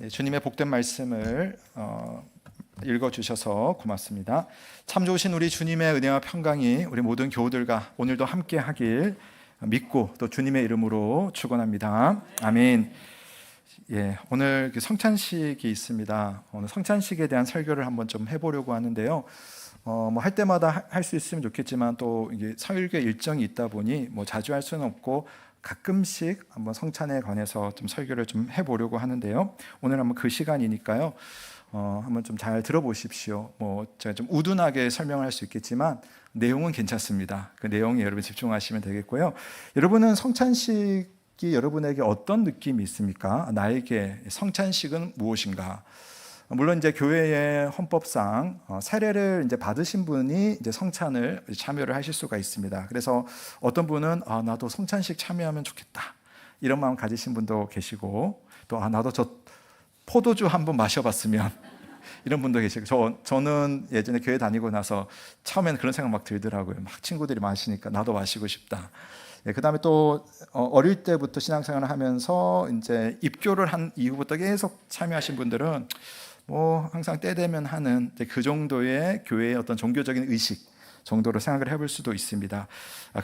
네, 주님의 복된 말씀을 읽어주셔서 고맙습니다. 참 좋으신 우리 주님의 은혜와 평강이 우리 모든 교우들과 오늘도 함께 하길 믿고 또 주님의 이름으로 축원합니다. 아멘. 예, 오늘 성찬식이 있습니다. 오늘 성찬식에 대한 설교를 한번 좀 해보려고 하는데요. 뭐 할 때마다 할 수 있으면 좋겠지만 또 이게 설교 일정이 있다 보니 뭐 자주 할 수는 없고 가끔씩 한번 성찬에 관해서 좀 설교를 좀 해보려고 하는데요. 오늘 한번 그 시간이니까요. 한번 좀 잘 들어보십시오. 뭐 제가 좀 우둔하게 설명할 수 있겠지만 내용은 괜찮습니다. 그 내용에 여러분 집중하시면 되겠고요. 여러분은 성찬식이 여러분에게 어떤 느낌이 있습니까? 나에게 성찬식은 무엇인가? 물론 이제 교회의 헌법상 세례를 이제 받으신 분이 이제 성찬을 참여를 하실 수가 있습니다. 그래서 어떤 분은 나도 성찬식 참여하면 좋겠다 이런 마음 가지신 분도 계시고 또 나도 저 포도주 한번 마셔봤으면 이런 분도 계시고 저는 예전에 교회 다니고 나서 처음에는 그런 생각 막 들더라고요. 막 친구들이 마시니까 나도 마시고 싶다. 예, 그다음에 또 어릴 때부터 신앙생활을 하면서 이제 입교를 한 이후부터 계속 참여하신 분들은 뭐 항상 때 되면 하는 그 정도의 교회의 어떤 종교적인 의식 정도로 생각을 해볼 수도 있습니다.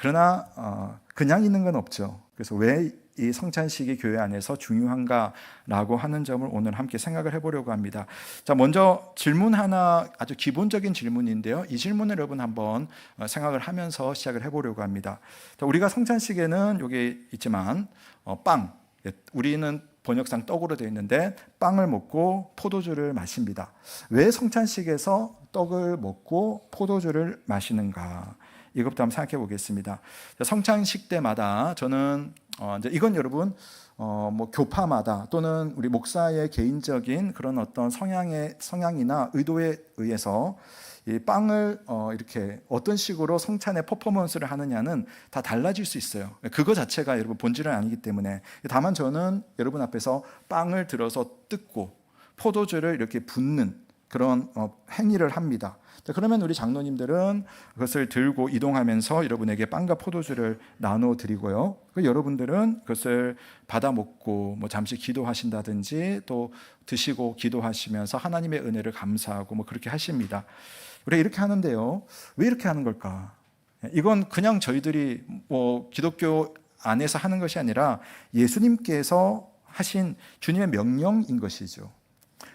그러나 그냥 있는 건 없죠. 그래서 왜 이 성찬식이 교회 안에서 중요한가라고 하는 점을 오늘 함께 생각을 해보려고 합니다. 자, 먼저 질문 하나, 아주 기본적인 질문인데요. 이 질문을 여러분 한번 생각을 하면서 시작을 해보려고 합니다. 자, 우리가 성찬식에는 여기 있지만 빵, 우리는 번역상 떡으로 되어 있는데 빵을 먹고 포도주를 마십니다. 왜 성찬식에서 떡을 먹고 포도주를 마시는가? 이것부터 한번 생각해 보겠습니다. 성찬식 때마다 저는 이제 이건 여러분 뭐 교파마다 또는 우리 목사의 개인적인 그런 어떤 성향이나 의도에 의해서 이 빵을 이렇게 어떤 식으로 성찬의 퍼포먼스를 하느냐는 다 달라질 수 있어요. 그거 자체가 여러분 본질은 아니기 때문에. 다만 저는 여러분 앞에서 빵을 들어서 뜯고 포도주를 이렇게 붓는 그런 행위를 합니다. 그러면 우리 장로님들은 그것을 들고 이동하면서 여러분에게 빵과 포도주를 나눠 드리고요. 여러분들은 그것을 받아 먹고 뭐 잠시 기도하신다든지 또 드시고 기도하시면서 하나님의 은혜를 감사하고 뭐 그렇게 하십니다. 우리가 이렇게 하는데요. 왜 이렇게 하는 걸까? 이건 그냥 저희들이 뭐 기독교 안에서 하는 것이 아니라 예수님께서 하신 주님의 명령인 것이죠.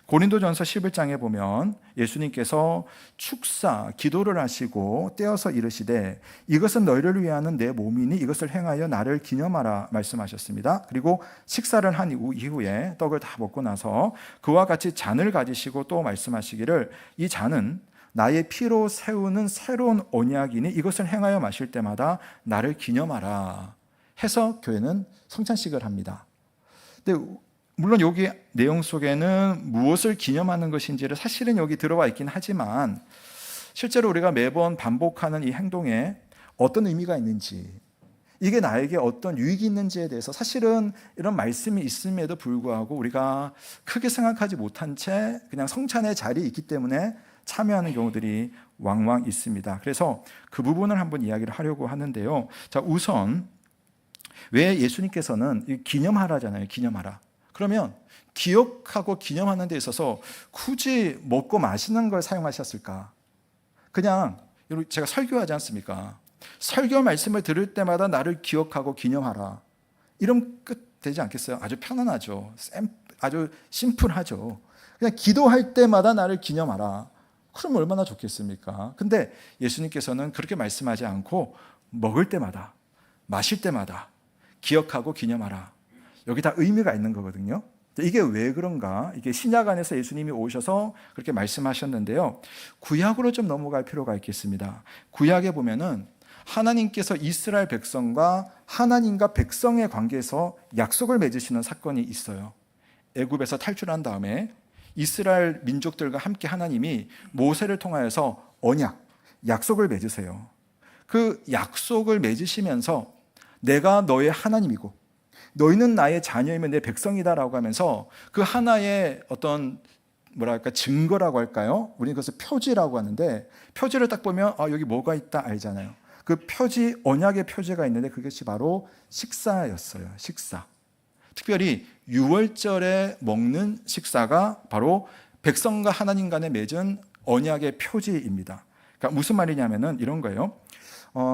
고린도전서 11장에 보면 예수님께서 축사, 기도를 하시고 떼어서 이르시되 이것은 너희를 위하는 내 몸이니 이것을 행하여 나를 기념하라 말씀하셨습니다. 그리고 식사를 한 이후에 떡을 다 먹고 나서 그와 같이 잔을 가지시고 또 말씀하시기를 이 잔은 나의 피로 세우는 새로운 언약이니 이것을 행하여 마실 때마다 나를 기념하라 해서 교회는 성찬식을 합니다. 근데 물론 여기 내용 속에는 무엇을 기념하는 것인지를 사실은 여기 들어와 있긴 하지만 실제로 우리가 매번 반복하는 이 행동에 어떤 의미가 있는지 이게 나에게 어떤 유익이 있는지에 대해서 사실은 이런 말씀이 있음에도 불구하고 우리가 크게 생각하지 못한 채 그냥 성찬의 자리에 있기 때문에 참여하는 경우들이 왕왕 있습니다. 그래서 그 부분을 한번 이야기를 하려고 하는데요. 자, 우선 왜 예수님께서는 기념하라잖아요. 기념하라. 그러면 기억하고 기념하는 데 있어서 굳이 먹고 마시는 걸 사용하셨을까? 그냥 제가 설교하지 않습니까? 설교 말씀을 들을 때마다 나를 기억하고 기념하라. 이러면 끝 되지 않겠어요? 아주 편안하죠. 아주 심플하죠. 그냥 기도할 때마다 나를 기념하라. 그럼 얼마나 좋겠습니까? 근데 예수님께서는 그렇게 말씀하지 않고 먹을 때마다, 마실 때마다 기억하고 기념하라. 여기 다 의미가 있는 거거든요. 이게 왜 그런가? 이게 신약 안에서 예수님이 오셔서 그렇게 말씀하셨는데요. 구약으로 좀 넘어갈 필요가 있겠습니다. 구약에 보면은 하나님께서 이스라엘 백성과 하나님과 백성의 관계에서 약속을 맺으시는 사건이 있어요. 애굽에서 탈출한 다음에 이스라엘 민족들과 함께 하나님이 모세를 통하여서 언약, 약속을 맺으세요. 그 약속을 맺으시면서 내가 너의 하나님이고 너희는 나의 자녀이면 내 백성이다라고 하면서 그 하나의 어떤 증거라고 할까요? 우리는 그것을 표지라고 하는데 표지를 딱 보면 여기 뭐가 있다 알잖아요. 그 표지, 언약의 표지가 있는데 그것이 바로 식사였어요. 식사. 특별히 유월절에 먹는 식사가 바로 백성과 하나님 간에 맺은 언약의 표지입니다. 그러니까 무슨 말이냐면은 이런 거예요.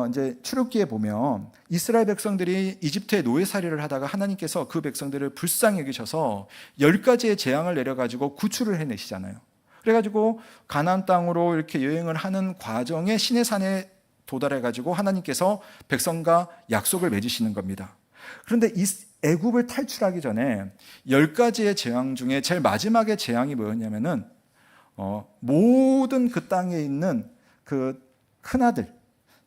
이제 출애굽기에 보면 이스라엘 백성들이 이집트의 노예살이를 하다가 하나님께서 그 백성들을 불쌍히 여기셔서 10가지의 재앙을 내려가지고 구출을 해내시잖아요. 그래가지고 가나안 땅으로 이렇게 여행을 하는 과정에 시내산에 도달해가지고 하나님께서 백성과 약속을 맺으시는 겁니다. 그런데 이 애굽을 탈출하기 전에 10가지의 재앙 중에 제일 마지막의 재앙이 뭐였냐면은 모든 그 땅에 있는 그 큰아들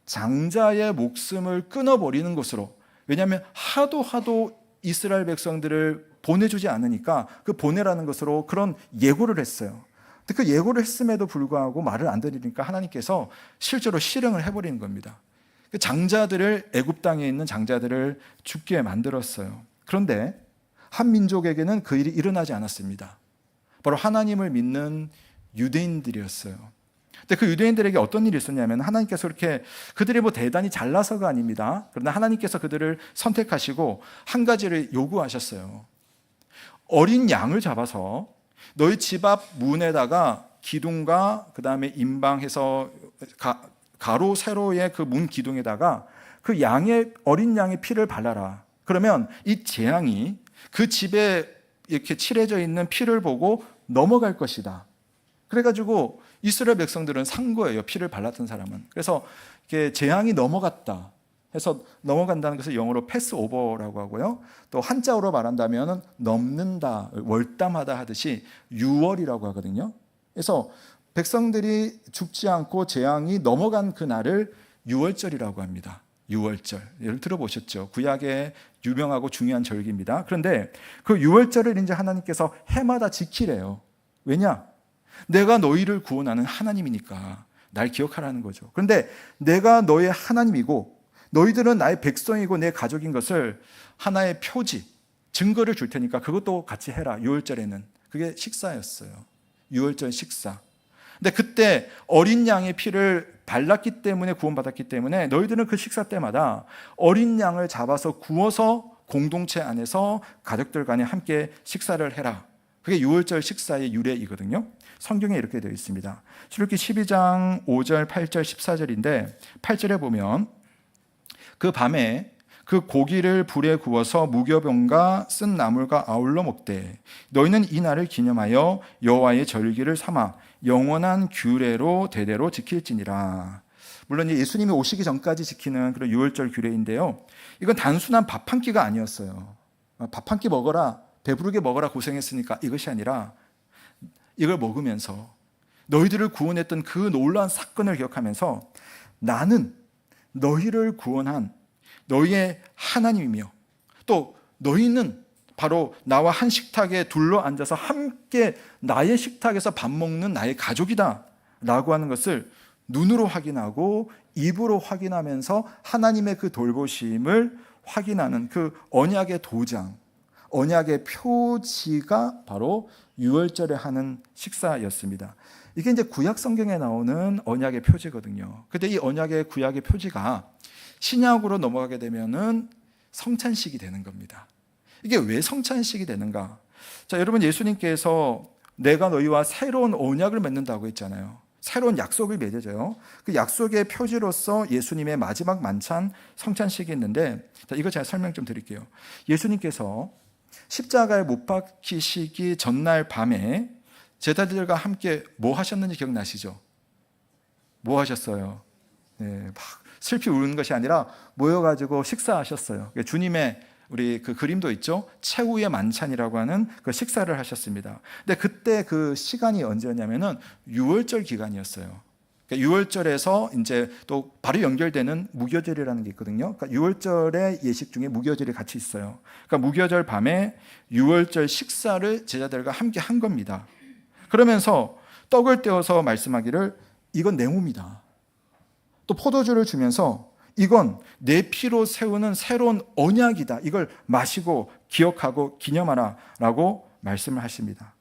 장자의 목숨을 끊어버리는 것으로, 왜냐하면 하도 이스라엘 백성들을 보내주지 않으니까 그 보내라는 것으로 그런 예고를 했어요. 근데 그 예고를 했음에도 불구하고 말을 안 들으니까 하나님께서 실제로 실행을 해버리는 겁니다. 그 장자들을, 애굽 땅에 있는 장자들을 죽게 만들었어요. 그런데 한 민족에게는 그 일이 일어나지 않았습니다. 바로 하나님을 믿는 유대인들이었어요. 근데 그 유대인들에게 어떤 일이 있었냐면 하나님께서 이렇게, 그들이 뭐 대단히 잘나서가 아닙니다. 그러나 하나님께서 그들을 선택하시고 한 가지를 요구하셨어요. 어린 양을 잡아서 너희 집 앞 문에다가 기둥과 그 다음에 임방해서 가로 세로의 그 문 기둥에다가 그 어린 양의 피를 발라라. 그러면 이 재앙이 그 집에 이렇게 칠해져 있는 피를 보고 넘어갈 것이다. 그래가지고 이스라엘 백성들은 산 거예요. 피를 발랐던 사람은. 그래서 이게 재앙이 넘어갔다 해서, 넘어간다는 것을 영어로 패스오버라고 하고요. 또 한자어로 말한다면 넘는다, 월담하다 하듯이 유월이라고 하거든요. 그래서 백성들이 죽지 않고 재앙이 넘어간 그날을 유월절이라고 합니다. 유월절. 예를 들어보셨죠? 구약의 유명하고 중요한 절기입니다. 그런데 그 유월절을 이제 하나님께서 해마다 지키래요. 왜냐? 내가 너희를 구원하는 하나님이니까 날 기억하라는 거죠. 그런데 내가 너의 하나님이고 너희들은 나의 백성이고 내 가족인 것을 하나의 표지, 증거를 줄 테니까 그것도 같이 해라. 유월절에는. 그게 식사였어요. 유월절 식사. 근데 그때 어린 양의 피를 발랐기 때문에, 구원받았기 때문에 너희들은 그 식사 때마다 어린 양을 잡아서 구워서 공동체 안에서 가족들 간에 함께 식사를 해라. 그게 유월절 식사의 유래이거든요. 성경에 이렇게 되어 있습니다. 출애굽기 12장 5절, 8절, 14절인데 8절에 보면 그 밤에 그 고기를 불에 구워서 무교병과 쓴 나물과 아울러 먹되 너희는 이 날을 기념하여 여호와의 절기를 삼아 영원한 규례로 대대로 지킬지니라. 물론 예수님이 오시기 전까지 지키는 그런 유월절 규례인데요, 이건 단순한 밥 한 끼가 아니었어요. 밥 한 끼 먹어라, 배부르게 먹어라, 고생했으니까, 이것이 아니라 이걸 먹으면서 너희들을 구원했던 그 놀라운 사건을 기억하면서 나는 너희를 구원한 너희의 하나님이며 또 너희는 바로 나와 한 식탁에 둘러 앉아서 함께 나의 식탁에서 밥 먹는 나의 가족이다 라고 하는 것을 눈으로 확인하고 입으로 확인하면서 하나님의 그 돌보심을 확인하는 그 언약의 도장, 언약의 표지가 바로 유월절에 하는 식사였습니다. 이게 이제 구약 성경에 나오는 언약의 표지거든요. 근데 이 언약의 구약의 표지가 신약으로 넘어가게 되면은 성찬식이 되는 겁니다. 이게 왜 성찬식이 되는가? 자, 여러분, 예수님께서 내가 너희와 새로운 언약을 맺는다고 했잖아요. 새로운 약속을 맺어져요. 그 약속의 표지로서 예수님의 마지막 만찬 성찬식이 있는데, 자, 이거 제가 설명 좀 드릴게요. 예수님께서 십자가에 못 박히시기 전날 밤에 제자들과 함께 뭐 하셨는지 기억나시죠? 뭐 하셨어요? 네, 막 슬피 우는 것이 아니라 모여가지고 식사하셨어요. 주님의 우리 그 그림도 있죠? 최후의 만찬이라고 하는 그 식사를 하셨습니다. 근데 그때 그 시간이 언제였냐면은 유월절 기간이었어요. 그러니까 유월절에서 이제 또 바로 연결되는 무교절이라는 게 있거든요. 그러니까 유월절의 예식 중에 무교절이 같이 있어요. 그러니까 무교절 밤에 유월절 식사를 제자들과 함께 한 겁니다. 그러면서 떡을 떼어서 말씀하기를 이건 내 몸이다. 또 포도주를 주면서 이건 내 피로 세우는 새로운 언약이다. 이걸 마시고 기억하고 기념하라 라고 말씀을 하십니다.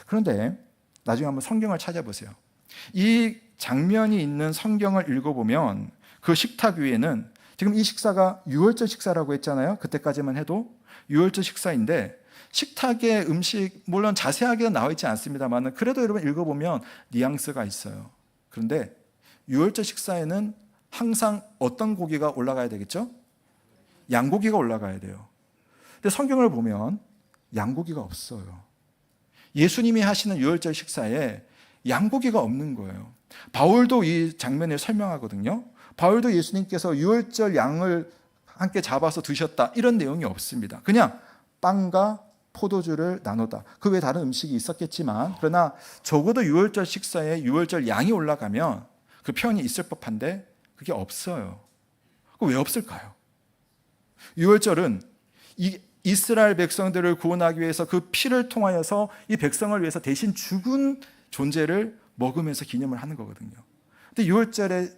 그런데 나중에 한번 성경을 찾아보세요. 이 장면이 있는 성경을 읽어보면 그 식탁 위에는 지금 이 식사가 유월절 식사라고 했잖아요. 그때까지만 해도 유월절 식사인데 식탁에 음식 물론 자세하게는 나와 있지 않습니다만 그래도 여러분 읽어보면 뉘앙스가 있어요. 그런데 유월절 식사에는 항상 어떤 고기가 올라가야 되겠죠? 양고기가 올라가야 돼요. 근데 성경을 보면 양고기가 없어요. 예수님이 하시는 유월절 식사에 양고기가 없는 거예요. 바울도 이 장면을 설명하거든요. 바울도 예수님께서 유월절 양을 함께 잡아서 드셨다 이런 내용이 없습니다. 그냥 빵과 포도주를 나눴다. 그 외에 다른 음식이 있었겠지만 그러나 적어도 유월절 식사에 유월절 양이 올라가면 그 표현이 있을 법한데 그게 없어요. 왜 없을까요? 유월절은 이 이스라엘 백성들을 구원하기 위해서 그 피를 통하여서 이 백성을 위해서 대신 죽은 존재를 먹으면서 기념을 하는 거거든요. 근데 유월절에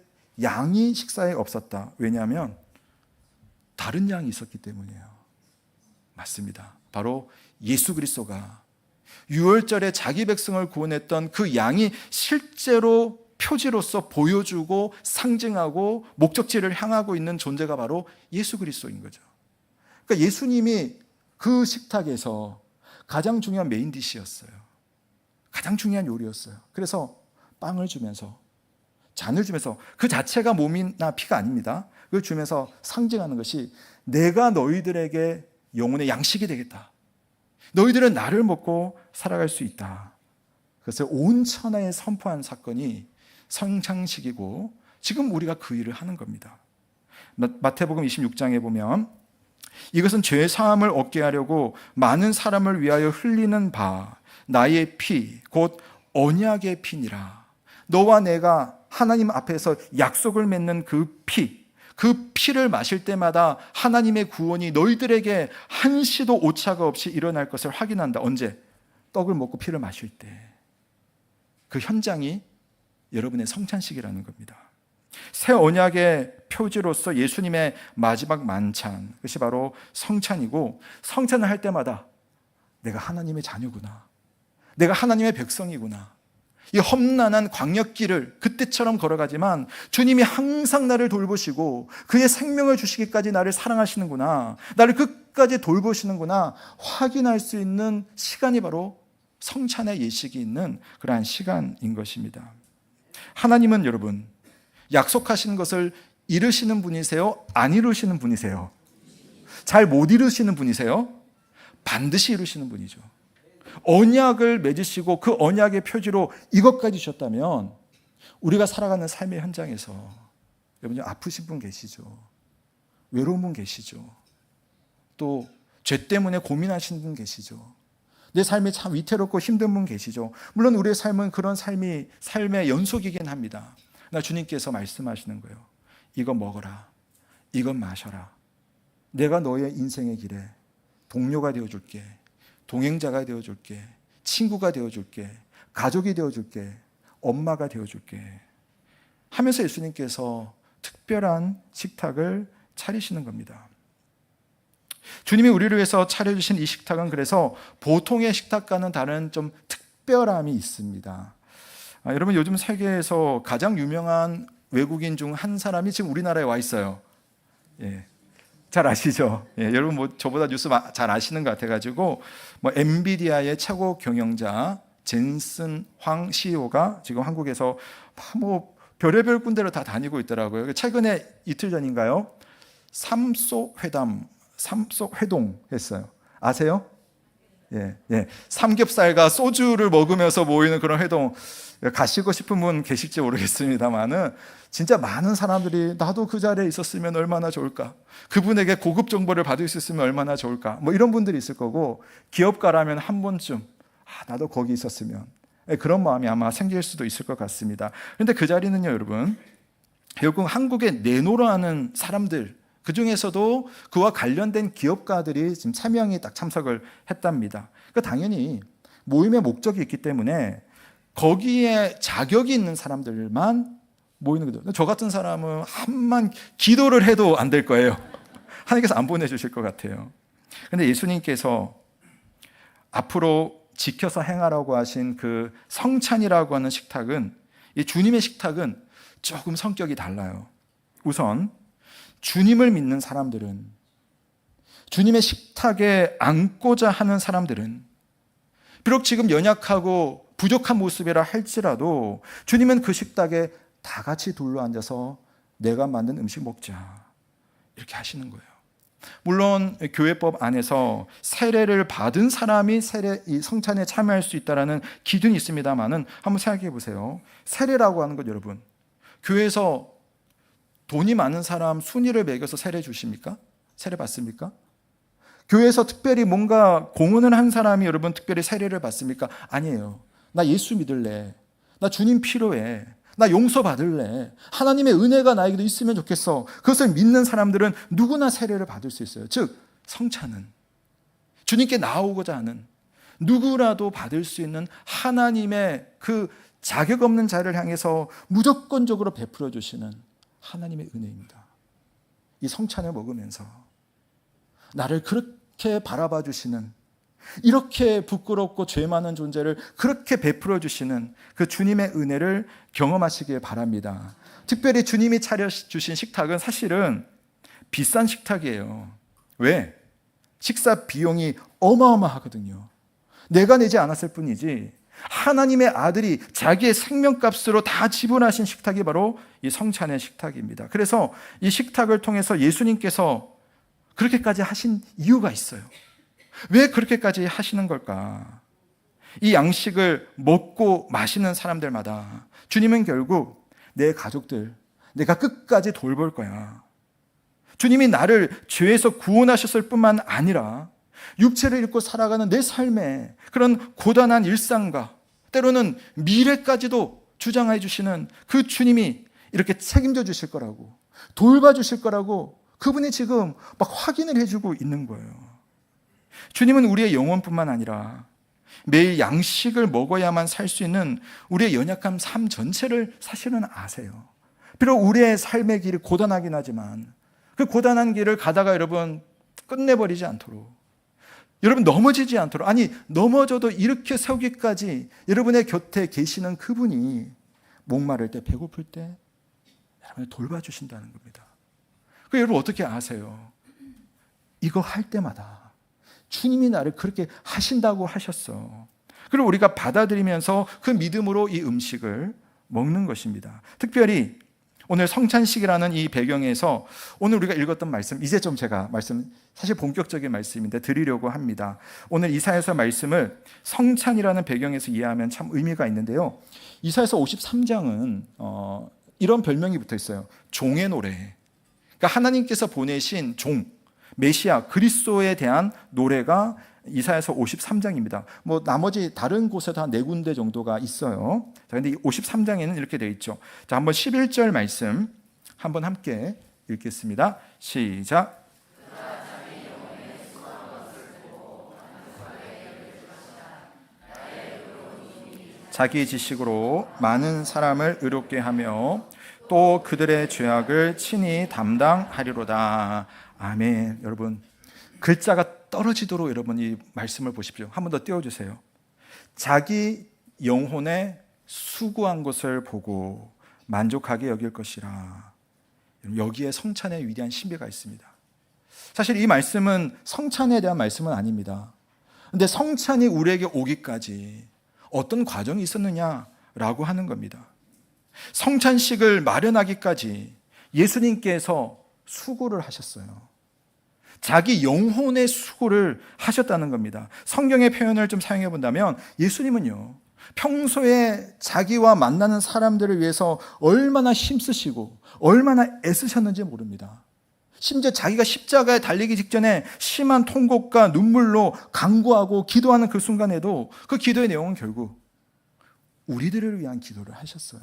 양이 식사에 없었다. 왜냐하면 다른 양이 있었기 때문이에요. 맞습니다. 바로 예수 그리스도가 유월절에 자기 백성을 구원했던 그 양이 실제로 표지로서 보여주고 상징하고 목적지를 향하고 있는 존재가 바로 예수 그리스도인 거죠. 그러니까 예수님이 그 식탁에서 가장 중요한 메인 디시였어요. 가장 중요한 요리였어요. 그래서 빵을 주면서 잔을 주면서 그 자체가 몸이나 피가 아닙니다. 그걸 주면서 상징하는 것이 내가 너희들에게 영혼의 양식이 되겠다. 너희들은 나를 먹고 살아갈 수 있다. 그래서 온 천하에 선포한 사건이 성찬식이고 지금 우리가 그 일을 하는 겁니다. 마태복음 26장에 보면 이것은 죄 사함을 얻게 하려고 많은 사람을 위하여 흘리는 바 나의 피 곧 언약의 피니라. 너와 내가 하나님 앞에서 약속을 맺는 그 피를 마실 때마다 하나님의 구원이 너희들에게 한시도 오차가 없이 일어날 것을 확인한다. 언제? 떡을 먹고 피를 마실 때. 그 현장이 여러분의 성찬식이라는 겁니다. 새 언약의 표지로서 예수님의 마지막 만찬, 그것이 바로 성찬이고, 성찬을 할 때마다 내가 하나님의 자녀구나, 내가 하나님의 백성이구나, 이 험난한 광역길을 그때처럼 걸어가지만 주님이 항상 나를 돌보시고 그의 생명을 주시기까지 나를 사랑하시는구나, 나를 끝까지 돌보시는구나 확인할 수 있는 시간이 바로 성찬의 예식이 있는 그러한 시간인 것입니다. 하나님은 여러분 약속하신 것을 이루시는 분이세요? 안 이루시는 분이세요? 잘 못 이루시는 분이세요? 반드시 이루시는 분이죠. 언약을 맺으시고 그 언약의 표지로 이것까지 주셨다면 우리가 살아가는 삶의 현장에서 여러분 아프신 분 계시죠? 외로운 분 계시죠? 또 죄 때문에 고민하시는 분 계시죠? 내 삶이 참 위태롭고 힘든 분 계시죠? 물론 우리의 삶은 그런 삶의 연속이긴 합니다. 나 주님께서 말씀하시는 거예요. 이거 먹어라. 이건 마셔라. 내가 너의 인생의 길에 동료가 되어줄게. 동행자가 되어줄게. 친구가 되어줄게. 가족이 되어줄게. 엄마가 되어줄게. 하면서 예수님께서 특별한 식탁을 차리시는 겁니다. 주님이 우리를 위해서 차려주신 이 식탁은 그래서 보통의 식탁과는 다른 좀 특별함이 있습니다. 여러분 요즘 세계에서 가장 유명한 외국인 중 한 사람이 지금 우리나라에 와 있어요. 예. 잘 아시죠? 예, 여러분 뭐 저보다 뉴스 잘 아시는 것 같아가지고 뭐 엔비디아의 최고 경영자 젠슨 황 CEO가 지금 한국에서 뭐 별의별 군데를 다 다니고 있더라고요. 최근에 이틀 전인가요? 삼속 회동 했어요. 아세요? 예, 예. 삼겹살과 소주를 먹으면서 모이는 그런 회동 가시고 싶은 분 계실지 모르겠습니다만은 진짜 많은 사람들이 나도 그 자리에 있었으면 얼마나 좋을까, 그분에게 고급 정보를 받을 수 있으면 얼마나 좋을까, 뭐 이런 분들이 있을 거고, 기업가라면 한 번쯤 나도 거기 있었으면, 그런 마음이 아마 생길 수도 있을 것 같습니다. 그런데 그 자리는요 여러분, 결국 한국에 내노라하는 사람들, 그 중에서도 그와 관련된 기업가들이 지금 3명이 딱 참석을 했답니다. 그러니까 당연히 모임의 목적이 있기 때문에 거기에 자격이 있는 사람들만 모이는 거죠. 저 같은 사람은 한만 기도를 해도 안 될 거예요. 하나님께서 안 보내주실 것 같아요. 그런데 예수님께서 앞으로 지켜서 행하라고 하신 그 성찬이라고 하는 식탁은, 이 주님의 식탁은 조금 성격이 달라요. 우선 주님을 믿는 사람들은 주님의 식탁에 앉고자 하는 사람들은 비록 지금 연약하고 부족한 모습이라 할지라도 주님은 그 식탁에 다 같이 둘러앉아서 내가 만든 음식 먹자 이렇게 하시는 거예요. 물론 교회법 안에서 세례를 받은 사람이 이 성찬에 참여할 수 있다는 기준이 있습니다만은 한번 생각해 보세요. 세례라고 하는 것 여러분, 교회에서 돈이 많은 사람 순위를 매겨서 세례 주십니까? 세례 받습니까? 교회에서 특별히 뭔가 공헌을 한 사람이 여러분 특별히 세례를 받습니까? 아니에요. 나 예수 믿을래. 나 주님 필요해. 나 용서받을래. 하나님의 은혜가 나에게도 있으면 좋겠어. 그것을 믿는 사람들은 누구나 세례를 받을 수 있어요. 즉 성찬은 주님께 나오고자 하는 누구라도 받을 수 있는 하나님의 그 자격 없는 자를 향해서 무조건적으로 베풀어 주시는 하나님의 은혜입니다. 이 성찬을 먹으면서 나를 그렇게 바라봐 주시는, 이렇게 부끄럽고 죄 많은 존재를 그렇게 베풀어 주시는 그 주님의 은혜를 경험하시길 바랍니다. 특별히 주님이 차려주신 식탁은 사실은 비싼 식탁이에요. 왜? 식사 비용이 어마어마하거든요. 내가 내지 않았을 뿐이지 하나님의 아들이 자기의 생명값으로 다 지불하신 식탁이 바로 이 성찬의 식탁입니다. 그래서 이 식탁을 통해서 예수님께서 그렇게까지 하신 이유가 있어요. 왜 그렇게까지 하시는 걸까? 이 양식을 먹고 마시는 사람들마다 주님은 결국 내 가족들, 내가 끝까지 돌볼 거야. 주님이 나를 죄에서 구원하셨을 뿐만 아니라 육체를 잃고 살아가는 내 삶에 그런 고단한 일상과 때로는 미래까지도 주장해 주시는 그 주님이 이렇게 책임져 주실 거라고, 돌봐 주실 거라고 그분이 지금 막 확인을 해주고 있는 거예요. 주님은 우리의 영혼뿐만 아니라 매일 양식을 먹어야만 살 수 있는 우리의 연약한 삶 전체를 사실은 아세요. 비록 우리의 삶의 길이 고단하긴 하지만 그 고단한 길을 가다가 여러분 끝내버리지 않도록, 여러분 넘어지지 않도록, 아니 넘어져도 이렇게 세우기까지 여러분의 곁에 계시는 그분이 목마를 때, 배고플 때 여러분을 돌봐주신다는 겁니다. 그 여러분 어떻게 아세요? 이거 할 때마다 주님이 나를 그렇게 하신다고 하셨어. 그리고 우리가 받아들이면서 그 믿음으로 이 음식을 먹는 것입니다. 특별히 오늘 성찬식이라는 이 배경에서 오늘 우리가 읽었던 말씀, 이제 좀 제가 말씀, 사실 본격적인 말씀인데 드리려고 합니다. 오늘 이사야서 말씀을 성찬이라는 배경에서 이해하면 참 의미가 있는데요. 이사야서 53장은 이런 별명이 붙어 있어요. 종의 노래. 그러니까 하나님께서 보내신 종, 메시아, 그리스도에 대한 노래가 이사야서 53장입니다. 뭐 나머지 다른 곳에도 한 4군데 정도가 있어요. 자, 근데 이 53장에는 이렇게 되어 있죠. 자, 한번 11절 말씀 한번 함께 읽겠습니다. 시작. 자기 지식으로 많은 사람을 의롭게 하며 또 그들의 죄악을 친히 담당하리로다. 아멘. 여러분 글자가 떨어지도록 여러분 이 말씀을 보십시오. 한 번 더 띄워주세요. 자기 영혼에 수고한 것을 보고 만족하게 여길 것이라. 여기에 성찬의 위대한 신비가 있습니다. 사실 이 말씀은 성찬에 대한 말씀은 아닙니다. 그런데 성찬이 우리에게 오기까지 어떤 과정이 있었느냐라고 하는 겁니다. 성찬식을 마련하기까지 예수님께서 수고를 하셨어요. 자기 영혼의 수고를 하셨다는 겁니다. 성경의 표현을 좀 사용해 본다면 예수님은요, 평소에 자기와 만나는 사람들을 위해서 얼마나 힘쓰시고 얼마나 애쓰셨는지 모릅니다. 심지어 자기가 십자가에 달리기 직전에 심한 통곡과 눈물로 간구하고 기도하는 그 순간에도 그 기도의 내용은 결국 우리들을 위한 기도를 하셨어요.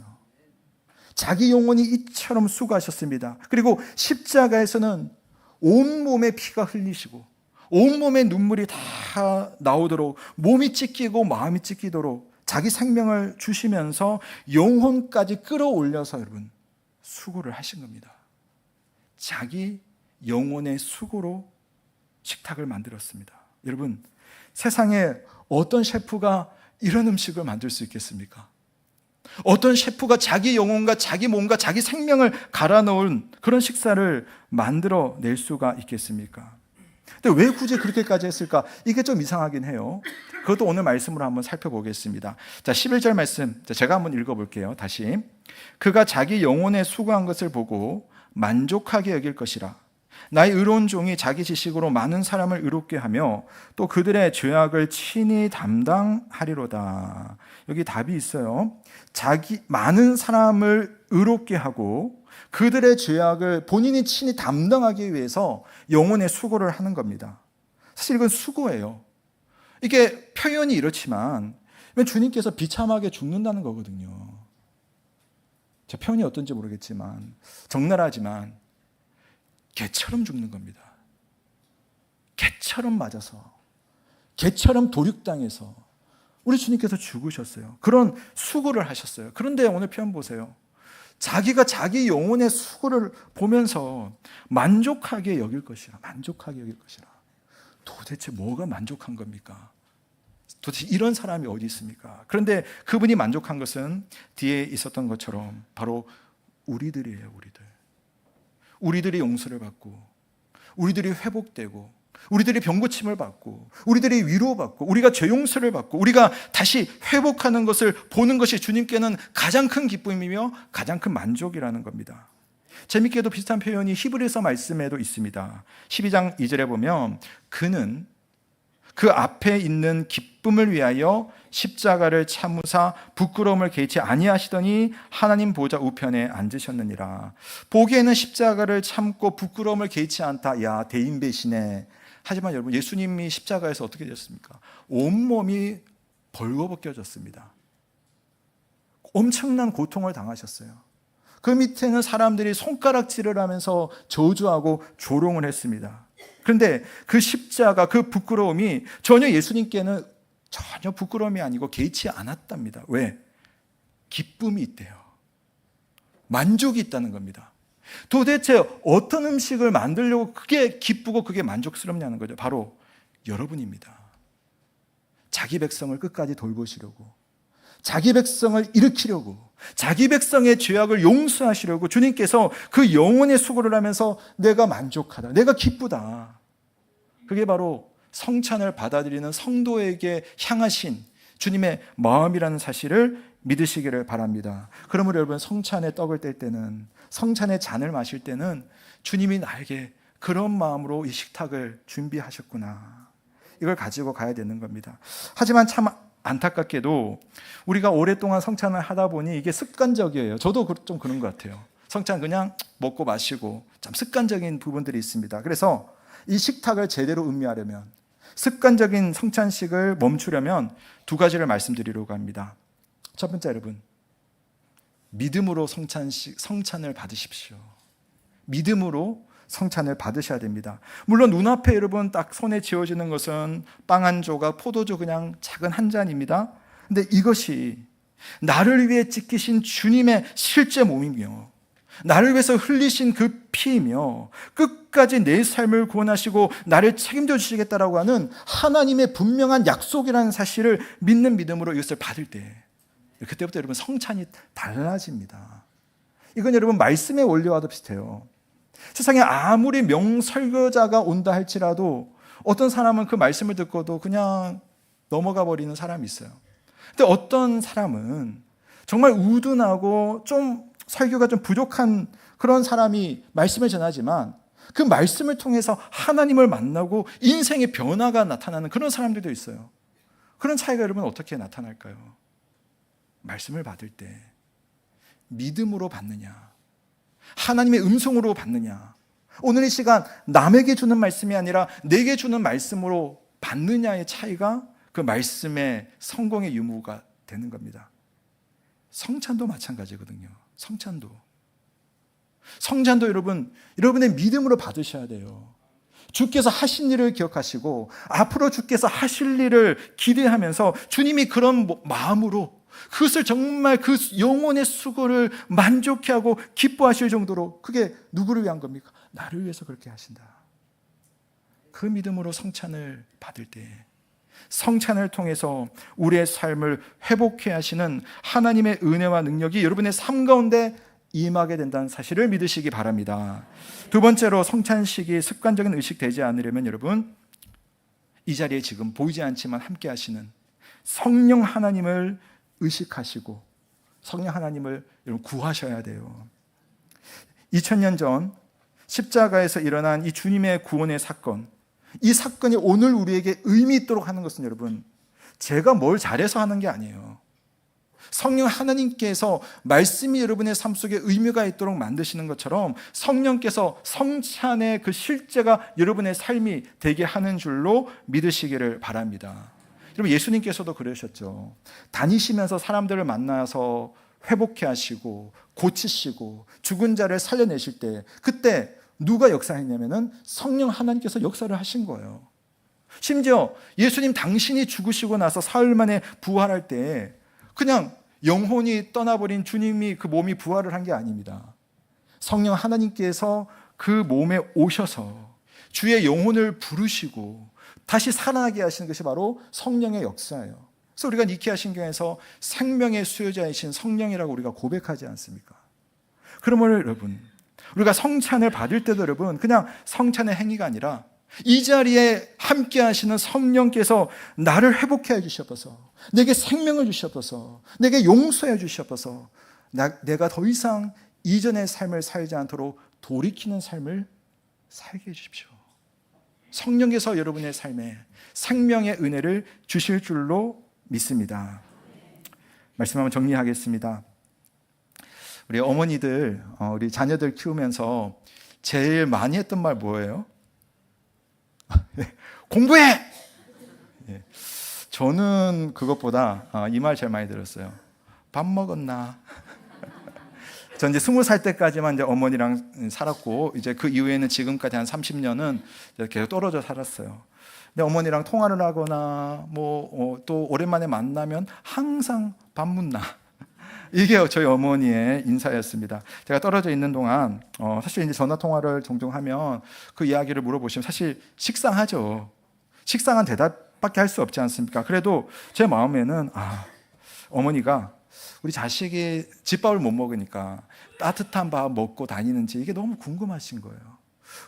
자기 영혼이 이처럼 수고하셨습니다. 그리고 십자가에서는 온몸에 피가 흘리시고 온몸에 눈물이 다 나오도록 몸이 찢기고 마음이 찢기도록 자기 생명을 주시면서 영혼까지 끌어올려서 여러분 수고를 하신 겁니다. 자기 영혼의 수고로 식탁을 만들었습니다. 여러분 세상에 어떤 셰프가 이런 음식을 만들 수 있겠습니까? 어떤 셰프가 자기 영혼과 자기 몸과 자기 생명을 갈아 넣은 그런 식사를 만들어낼 수가 있겠습니까? 근데 왜 굳이 그렇게까지 했을까? 이게 좀 이상하긴 해요. 그것도 오늘 말씀으로 한번 살펴보겠습니다. 자, 11절 말씀 제가 한번 읽어볼게요. 다시. 그가 자기 영혼에 수고한 것을 보고 만족하게 여길 것이라. 나의 의로운 종이 자기 지식으로 많은 사람을 의롭게 하며 또 그들의 죄악을 친히 담당하리로다. 여기 답이 있어요. 많은 사람을 의롭게 하고 그들의 죄악을 본인이 친히 담당하기 위해서 영혼의 수고를 하는 겁니다. 사실 이건 수고예요. 이게 표현이 이렇지만 주님께서 비참하게 죽는다는 거거든요. 제 표현이 어떤지 모르겠지만 적나라하지만 개처럼 죽는 겁니다. 개처럼 맞아서, 개처럼 도륙당해서 우리 주님께서 죽으셨어요. 그런 수고를 하셨어요. 그런데 오늘 표현 보세요. 자기가 자기 영혼의 수고를 보면서 만족하게 여길 것이라. 만족하게 여길 것이라. 도대체 뭐가 만족한 겁니까? 도대체 이런 사람이 어디 있습니까? 그런데 그분이 만족한 것은 뒤에 있었던 것처럼 바로 우리들이에요. 우리들이 용서를 받고, 우리들이 회복되고, 우리들이 병고침을 받고, 우리들이 위로받고, 우리가 죄 용서를 받고, 우리가 다시 회복하는 것을 보는 것이 주님께는 가장 큰 기쁨이며 가장 큰 만족이라는 겁니다. 재밌게도 비슷한 표현이 히브리서 말씀에도 있습니다. 12장 2절에 보면 그는 그 앞에 있는 기쁨을 위하여 십자가를 참으사 부끄러움을 개의치 아니하시더니 하나님 보좌 우편에 앉으셨느니라. 보기에는 십자가를 참고 부끄러움을 개의치 않다. 야, 대인배시네. 하지만 여러분, 예수님이 십자가에서 어떻게 되셨습니까? 온몸이 벌거벗겨졌습니다. 엄청난 고통을 당하셨어요. 그 밑에는 사람들이 손가락질을 하면서 저주하고 조롱을 했습니다. 그런데 그 십자가, 그 부끄러움이 전혀 예수님께는 전혀 부끄러움이 아니고 개의치 않았답니다. 왜? 기쁨이 있대요. 만족이 있다는 겁니다. 도대체 어떤 음식을 만들려고 그게 기쁘고 그게 만족스럽냐는 거죠. 바로 여러분입니다. 자기 백성을 끝까지 돌보시려고, 자기 백성을 일으키려고, 자기 백성의 죄악을 용서하시려고 주님께서 그 영혼의 수고를 하면서 내가 만족하다, 내가 기쁘다. 그게 바로 성찬을 받아들이는 성도에게 향하신 주님의 마음이라는 사실을 믿으시기를 바랍니다. 그러므로 여러분, 성찬의 떡을 뗄 때는, 성찬의 잔을 마실 때는 주님이 나에게 그런 마음으로 이 식탁을 준비하셨구나, 이걸 가지고 가야 되는 겁니다. 하지만 참 안타깝게도 우리가 오랫동안 성찬을 하다 보니 이게 습관적이에요. 저도 좀 그런 것 같아요. 성찬 그냥 먹고 마시고 참 습관적인 부분들이 있습니다. 그래서 이 식탁을 제대로 음미하려면, 습관적인 성찬식을 멈추려면 두 가지를 말씀드리려고 합니다. 첫 번째, 여러분, 믿음으로 성찬을 받으십시오. 믿음으로 성찬을 받으셔야 됩니다. 물론 눈앞에 여러분 딱 손에 쥐어지는 것은 빵 한 조각, 포도주 그냥 작은 한 잔입니다. 근데 이것이 나를 위해 찢기신 주님의 실제 몸이며 나를 위해서 흘리신 그 피이며 끝까지 내 삶을 구원하시고 나를 책임져 주시겠다라고 하는 하나님의 분명한 약속이라는 사실을 믿는 믿음으로 이것을 받을 때, 그때부터 여러분 성찬이 달라집니다. 이건 여러분 말씀의 원리와도 비슷해요. 세상에 아무리 명설교자가 온다 할지라도 어떤 사람은 그 말씀을 듣고도 그냥 넘어가 버리는 사람이 있어요. 근데 어떤 사람은 정말 우둔하고 좀 설교가 좀 부족한 그런 사람이 말씀을 전하지만 그 말씀을 통해서 하나님을 만나고 인생의 변화가 나타나는 그런 사람들도 있어요. 그런 차이가 여러분 어떻게 나타날까요? 말씀을 받을 때 믿음으로 받느냐, 하나님의 음성으로 받느냐, 오늘 이 시간 남에게 주는 말씀이 아니라 내게 주는 말씀으로 받느냐의 차이가 그 말씀의 성공의 유무가 되는 겁니다. 성찬도 마찬가지거든요. 성찬도 여러분, 여러분의 믿음으로 받으셔야 돼요. 주께서 하신 일을 기억하시고 앞으로 주께서 하실 일을 기대하면서 주님이 그런 마음으로 그것을 정말 그 영혼의 수고를 만족해 하고 기뻐하실 정도로, 그게 누구를 위한 겁니까? 나를 위해서 그렇게 하신다. 그 믿음으로 성찬을 받을 때, 성찬을 통해서 우리의 삶을 회복해 하시는 하나님의 은혜와 능력이 여러분의 삶 가운데 임하게 된다는 사실을 믿으시기 바랍니다. 두 번째로, 성찬식이 습관적인 의식 되지 않으려면 여러분, 이 자리에 지금 보이지 않지만 함께 하시는 성령 하나님을 의식하시고 성령 하나님을 여러분 구하셔야 돼요. 2000년 전 십자가에서 일어난 이 주님의 구원의 사건, 이 사건이 오늘 우리에게 의미 있도록 하는 것은 여러분, 제가 뭘 잘해서 하는 게 아니에요. 성령 하나님께서 말씀이 여러분의 삶 속에 의미가 있도록 만드시는 것처럼 성령께서 성찬의 그 실제가 여러분의 삶이 되게 하는 줄로 믿으시기를 바랍니다. 여러분, 예수님께서도 그러셨죠. 다니시면서 사람들을 만나서 회복해 하시고 고치시고 죽은 자를 살려내실 때, 그때 누가 역사했냐면은 성령 하나님께서 역사를 하신 거예요. 심지어 예수님 당신이 죽으시고 나서 사흘 만에 부활할 때 그냥 영혼이 떠나버린 주님이 그 몸이 부활을 한 게 아닙니다. 성령 하나님께서 그 몸에 오셔서 주의 영혼을 부르시고 다시 살아나게 하시는 것이 바로 성령의 역사예요. 그래서 우리가 니케아 신경에서 생명의 수요자이신 성령이라고 우리가 고백하지 않습니까? 그러면 여러분, 우리가 성찬을 받을 때도 여러분, 그냥 성찬의 행위가 아니라 이 자리에 함께 하시는 성령께서 나를 회복해 주셔서, 내게 생명을 주셔서, 내게 용서해 주셔서 내가 더 이상 이전의 삶을 살지 않도록 돌이키는 삶을 살게 해 주십시오. 성령께서 여러분의 삶에 생명의 은혜를 주실 줄로 믿습니다. 말씀 한번 정리하겠습니다. 우리 어머니들, 우리 자녀들 키우면서 제일 많이 했던 말 뭐예요? 공부해! 저는 그것보다 이 말 제일 많이 들었어요. 밥 먹었나? 전 이제 20살 때까지만 이제 어머니랑 살았고, 이제 그 이후에는 지금까지 한 30년은 계속 떨어져 살았어요. 근데 어머니랑 통화를 하거나 또 오랜만에 만나면 항상 밥 묻나? 이게 저희 어머니의 인사였습니다. 제가 떨어져 있는 동안 사실 이제 전화 통화를 종종 하면 그 이야기를 물어보시면 사실 식상하죠. 식상한 대답밖에 할 수 없지 않습니까? 그래도 제 마음에는 어머니가 우리 자식이 집밥을 못 먹으니까 따뜻한 밥 먹고 다니는지 이게 너무 궁금하신 거예요.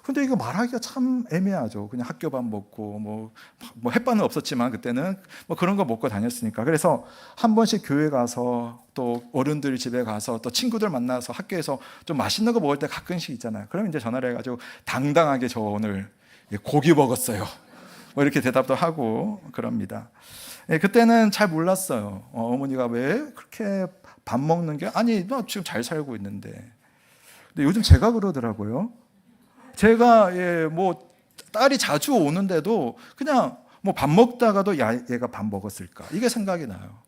근데 이거 말하기가 참 애매하죠. 그냥 학교 밥 먹고 뭐 햇반은 없었지만 그때는 그런 거 먹고 다녔으니까. 그래서 한 번씩 교회 가서 또 어른들 집에 가서 또 친구들 만나서 학교에서 좀 맛있는 거 먹을 때 가끔씩 있잖아요. 그러면 이제 전화를 해가지고 당당하게 저 오늘 고기 먹었어요. 이렇게 대답도 하고 그럽니다. 그때는 잘 몰랐어요. 어머니가 왜 그렇게 밥 먹는 게, 아니 나 지금 잘 살고 있는데. 근데 요즘 제가 그러더라고요. 제가 딸이 자주 오는데도 그냥 밥 먹다가도 얘가 밥 먹었을까, 이게 생각이 나요.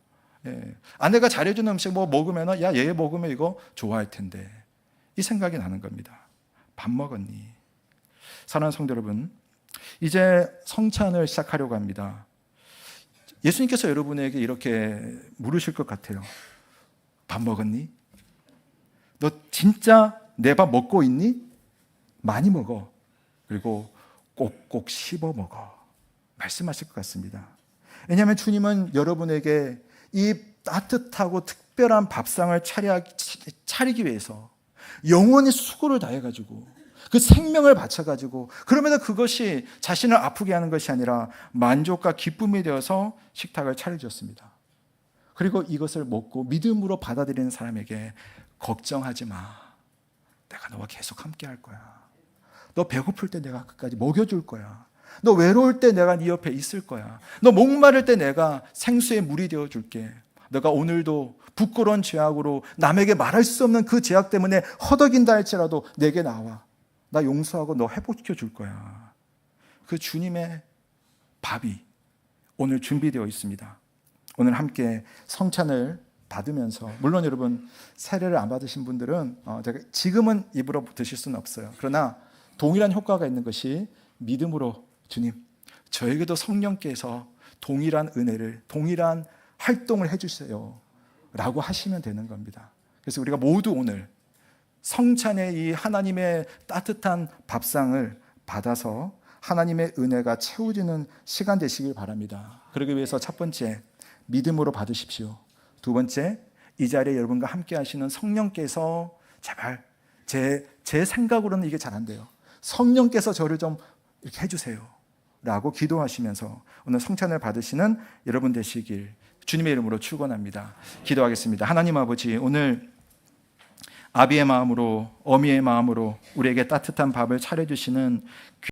아내가 잘해주는 음식 먹으면 얘 먹으면 이거 좋아할 텐데, 이 생각이 나는 겁니다. 밥 먹었니? 사랑하는 성도 여러분, 이제 성찬을 시작하려고 합니다. 예수님께서 여러분에게 이렇게 물으실 것 같아요. 밥 먹었니? 너 진짜 내 밥 먹고 있니? 많이 먹어. 그리고 꼭꼭 씹어 먹어. 말씀하실 것 같습니다. 왜냐하면 주님은 여러분에게 이 따뜻하고 특별한 밥상을 차리기 위해서 영원히 수고를 다해가지고 그 생명을 바쳐가지고, 그러면서 그것이 자신을 아프게 하는 것이 아니라 만족과 기쁨이 되어서 식탁을 차려주었습니다. 그리고 이것을 먹고 믿음으로 받아들이는 사람에게 걱정하지 마. 내가 너와 계속 함께 할 거야. 너 배고플 때 내가 끝까지 먹여줄 거야. 너 외로울 때 내가 네 옆에 있을 거야. 너 목마를 때 내가 생수의 물이 되어줄게. 너가 오늘도 부끄러운 죄악으로 남에게 말할 수 없는 그 죄악 때문에 허덕인다 할지라도 내게 나와. 나 용서하고 너 회복시켜 줄 거야. 그 주님의 밥이 오늘 준비되어 있습니다. 오늘 함께 성찬을 받으면서, 물론 여러분 세례를 안 받으신 분들은 제가 지금은 입으로 드실 수는 없어요. 그러나 동일한 효과가 있는 것이 믿음으로, 주님, 저에게도 성령께서 동일한 은혜를, 동일한 활동을 해주세요 라고 하시면 되는 겁니다. 그래서 우리가 모두 오늘 성찬의 이 하나님의 따뜻한 밥상을 받아서 하나님의 은혜가 채워지는 시간 되시길 바랍니다. 그러기 위해서 첫 번째, 믿음으로 받으십시오. 두 번째, 이 자리에 여러분과 함께 하시는 성령께서 제발 제 생각으로는 이게 잘 안 돼요. 성령께서 저를 좀 이렇게 해주세요 라고 기도하시면서 오늘 성찬을 받으시는 여러분 되시길 주님의 이름으로 축원합니다. 기도하겠습니다. 하나님 아버지, 오늘 아비의 마음으로, 어미의 마음으로 우리에게 따뜻한 밥을 차려주시는